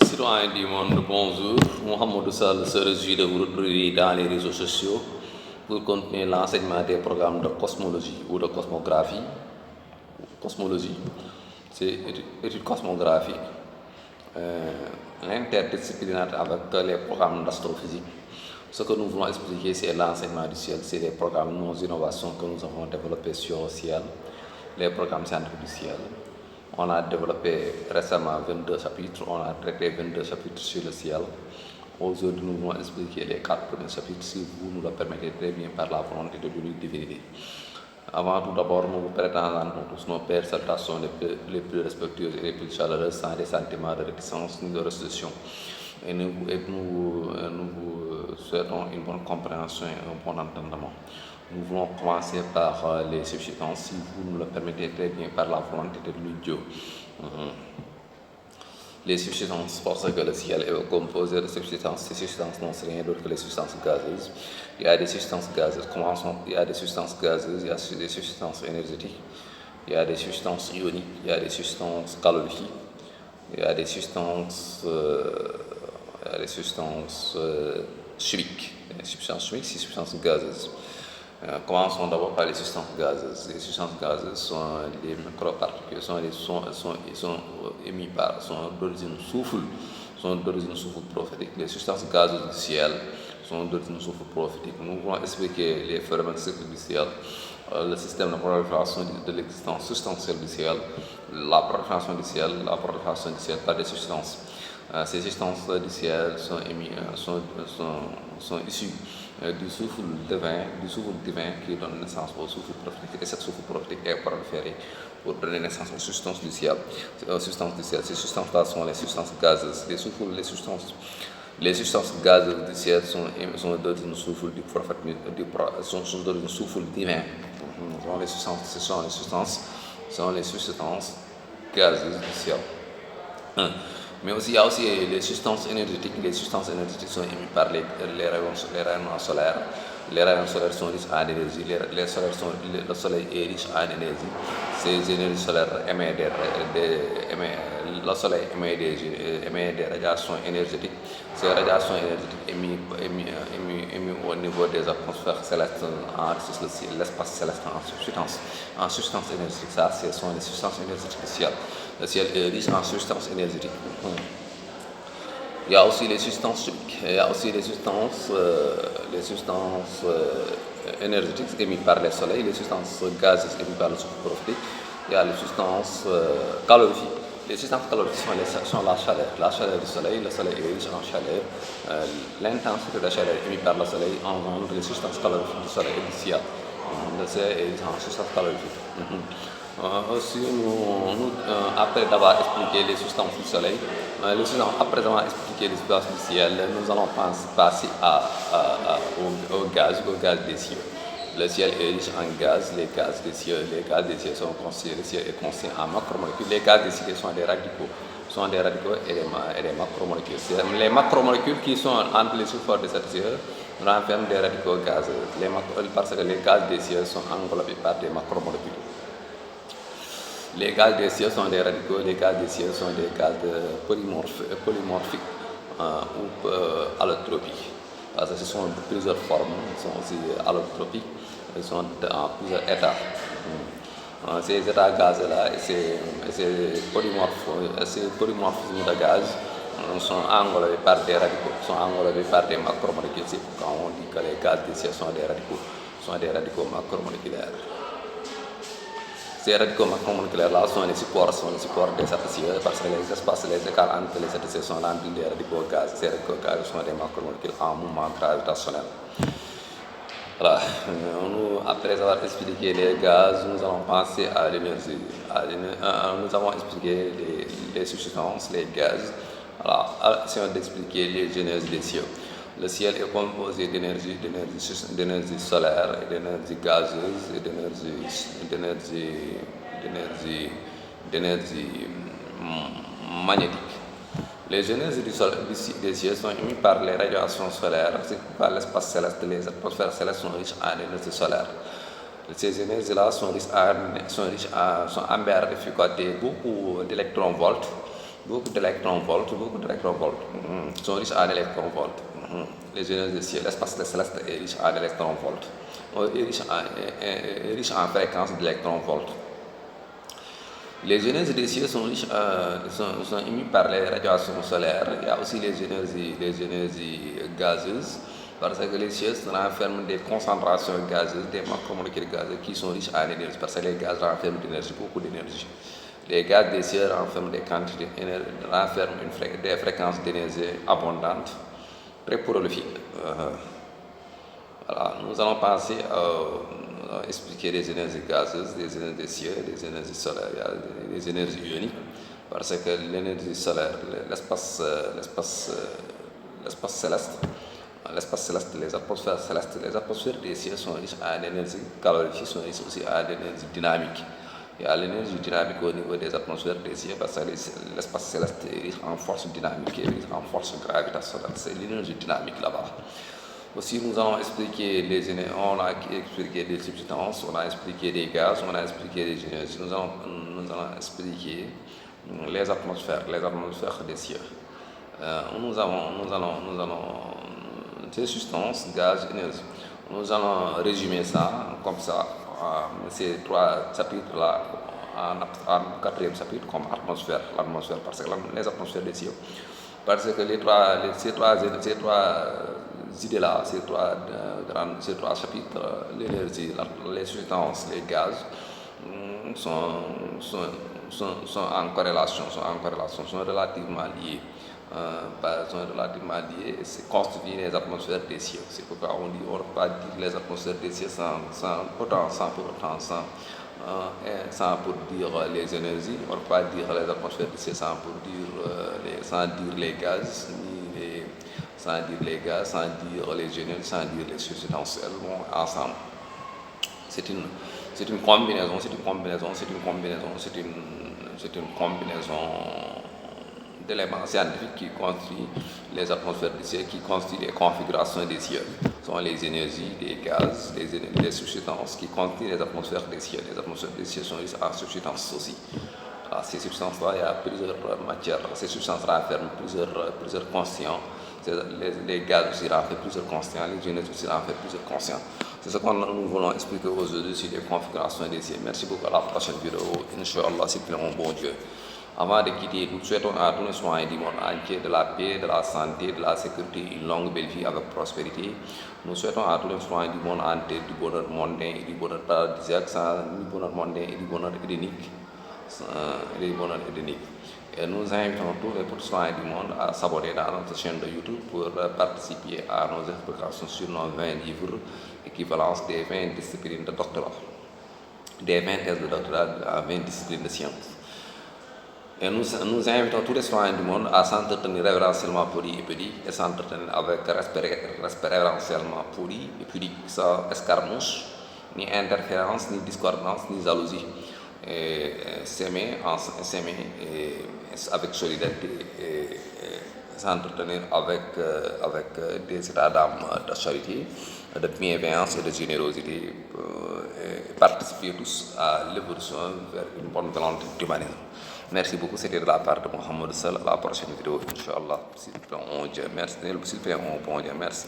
Citoyens du monde, bonjour. Mohamedou Sall se réjouit de vous retrouver dans les réseaux sociaux pour continuer l'enseignement des programmes de cosmologie ou de cosmographie. Cosmologie, c'est étude cosmographique, l'interdisciplinaire avec les programmes d'astrophysique. Ce que nous voulons expliquer, c'est l'enseignement du ciel, c'est les programmes, nos innovations que nous avons développées sur le ciel, les programmes scientifiques du ciel. On a développé récemment 22 chapitres, on a traité 22 chapitres sur le ciel. Aujourd'hui, nous voulons expliquer les 4 premiers chapitres, si vous nous le permettez très bien par la volonté de l'unique divinité. Avant tout d'abord, nous vous présentons tous nos pères salutations les plus respectueuses et les plus chaleureuses, sans des sentiments de réticence ni de restriction. Et nous vous souhaitons une bonne compréhension et un bon entendement. Nous voulons commencer par les substances, si vous nous le permettez très bien par la volonté de Dieu. Les substances, parce que le ciel est composé de substances. Ces substances n'ont rien d'autre que les substances gazeuses. Il y a des substances gazeuses. Il y a des substances gazeuses, il y a des substances énergétiques, il y a des substances ioniques, il y a des substances calorifiques, il y a des substances chimiques. Les substances chimiques, c'est substances gazeuses. Commençons d'abord par les substances gazeuses. Les substances gazeuses sont les microparticules, sont émises par, sont d'origine soufre prophétique. Les substances gazeuses du ciel sont d'origine soufre prophétique. Nous allons expliquer les phénomènes cycliques du ciel, le système de prolifération de l'existence substantielle du ciel, la prolifération du ciel par des substances. Ces substances du ciel sont issues du souffle divin qui donne naissance au souffle prophétique, et cette souffle prophétique est proliférée pour donner naissance aux substances du ciel. Ces substances-là sont les substances gazeuses. Les substances gazeuses du ciel sont d'origine souffle du prophète, sont d'origine souffle divin. Ce sont les substances gazeuses du ciel. Mais aussi, il y a aussi les substances énergétiques. Les substances énergétiques sont émises par les rayons solaires. Les rayons solaires sont riches en énergie. Le soleil est riche en énergie. Ces énergies solaires le soleil émet des radiations énergétiques. Ces radiations énergétiques émises au niveau des atmosphères célestes enrichissent l'espace céleste en substances énergétiques. Ça, ce sont les substances énergétiques du ciel. Le ciel est riche en substances énergétiques. Il y a aussi les substances chimiques. Il y a aussi les substances énergétiques émises par le soleil, les substances gazeuses émises par le souffle prophétique. Il y a les substances calorifiques. Les substances calorifiques sont la chaleur. La chaleur du soleil, le soleil est riche en chaleur. L'intensité de chaleur émise par le soleil engendre les substances calorifiques du soleil et du ciel. Le ciel est riche en substances calorifiques. Aussi, après avoir expliqué les substances du soleil, après avoir expliqué les substances du ciel, nous allons passer au gaz des cieux. Le ciel est riche en gaz, les gaz des cieux sont constitués, le ciel est constitué en macromolécules. Les gaz des cieux sont des radicaux et des macromolécules. C'est les macromolécules qui sont entre les sous-formes de cette cieux renferment des radicaux gazeux, parce que les gaz des cieux sont englobés par des macromolécules. Les gaz des cieux sont des radicaux, les gaz des cieux sont des gaz polymorphiques ou allotropiques. Parce que ce sont de plusieurs formes, ils sont aussi allotropiques, ils sont en plusieurs états. Ces états gazeux-là et ces polymorphismes de gaz sont englobés par des radicaux, sont englobés par des macromolécules. C'est pourquoi on dit que les gaz des cieux sont des radicaux macromoléculaires. Ces radicaux macromoléculaires-là sont les supports des cieux, parce que les écarts entre les cieux sont remplis des radicaux gaz. Ces radicaux gaz sont des macromolécules en mouvement gravitationnel. Voilà. Après avoir expliqué les gaz, nous allons passer à l'énergie. Nous avons expliqué les substances, les gaz. Alors, essayons d'expliquer les énergies des cieux. Le ciel est composé d'énergie solaire, d'énergie gazeuse et d'énergie magnétique. Les énergies des cieux sont émises par les radiations solaires, par l'espace céleste. Les atmosphères célestes sont riches en énergie solaire. Ces énergies-là sont embarrées de beaucoup d'électronvolts. beaucoup d'électronvolts, sont riches en électronvolts. Les énergies des cieux, l'espace céleste est riche en électronvolts, est riche en fréquence d'électronvolts. Les énergies des cieux sont riches, sont émises par les radiations solaires. Il y a aussi les énergies gazeuses, parce que les cieux renferment des concentrations gazeuses, des macromolécules gazeuses qui sont riches en énergie, parce que les gaz renferment d'énergie, beaucoup d'énergie. Les gaz des cieux renferment des quantités, renferment des fréquences d'énergie abondantes, très prolifiques. Voilà, nous allons passer à expliquer les énergies gazeuses, les énergies des cieux, les énergies solaires, les énergies ioniques, parce que l'énergie solaire, l'espace céleste, les atmosphères des cieux sont riches en énergie calorifique, sont riches aussi en énergie dynamique. Il y a l'énergie dynamique au niveau des atmosphères des cieux, parce que l'espace céleste est riche en force dynamique, est riche en force gravitationnelle. C'est l'énergie dynamique là-bas. Aussi, nous allons expliquer on a expliqué des substances, on a expliqué des gaz, on a expliqué des énergies. Nous allons expliquer les atmosphères des cieux. Nous allons ces substances, gaz, énergie. Nous allons résumer ça comme ça, ces trois chapitres-là, en quatrième chapitre, comme l'atmosphère, parce que les atmosphères des cieux. Parce que ces trois idées-là, ces trois chapitres, l'énergie, les substances, les gaz, sont en corrélation, sont relativement liés. C'est constitué les atmosphères des cieux. C'est pourquoi on ne peut pas dire les atmosphères des cieux sans pour dire les énergies. On ne peut pas dire les atmosphères des cieux sans dire les gaz, sans dire les énergies, sans dire les substances. Elles vont ensemble. C'est une combinaison d'éléments scientifiques qui constituent les atmosphères des cieux, qui constituent les configurations des cieux. Ce sont les énergies, les gaz, les substances qui constituent les atmosphères des cieux. Les atmosphères des cieux sont riches en substances aussi. Alors, ces substances-là, il y a plusieurs matières. Ces substances renferment plusieurs constants. Les gaz aussi renferment plusieurs constants. Les énergies aussi renferment plusieurs constants. C'est ce que nous voulons expliquer aujourd'hui sur les configurations des cieux. Merci beaucoup. À la prochaine vidéo. Inch'Allah, s'il plaît, mon bon Dieu. Avant de quitter, nous souhaitons à tous les soins du monde entier de la paix, de la santé, de la sécurité, une longue belle vie avec prospérité. Nous souhaitons à tous les soins du monde entier du bonheur mondain et du bonheur paradisiaque, du bonheur mondain et du bonheur édénique. Et nous invitons tous les soins du monde à s'abonner dans notre chaîne de YouTube pour participer à nos explications sur nos 20 livres, équivalence des 20 disciplines de doctorat, des 20 thèses de doctorat à 20 disciplines de sciences. Et nous invitons tous les citoyens du monde à s'entretenir révérentiellement poli et pudique, et s'entretenir avec respect révérentiellement poli et pudique, sans escarmouche, ni interférence, ni discordance, ni jalousie. Et s'aimer avec solidarité et s'entretenir avec des états d'âme de charité, de bienveillance et de générosité, et participer tous à l'évolution vers une bonne volonté d'humanisme. Merci beaucoup, c'était de la part de Mohamed Sall. À la prochaine vidéo, Inch'Allah. S'il vous plaît, on dit merci.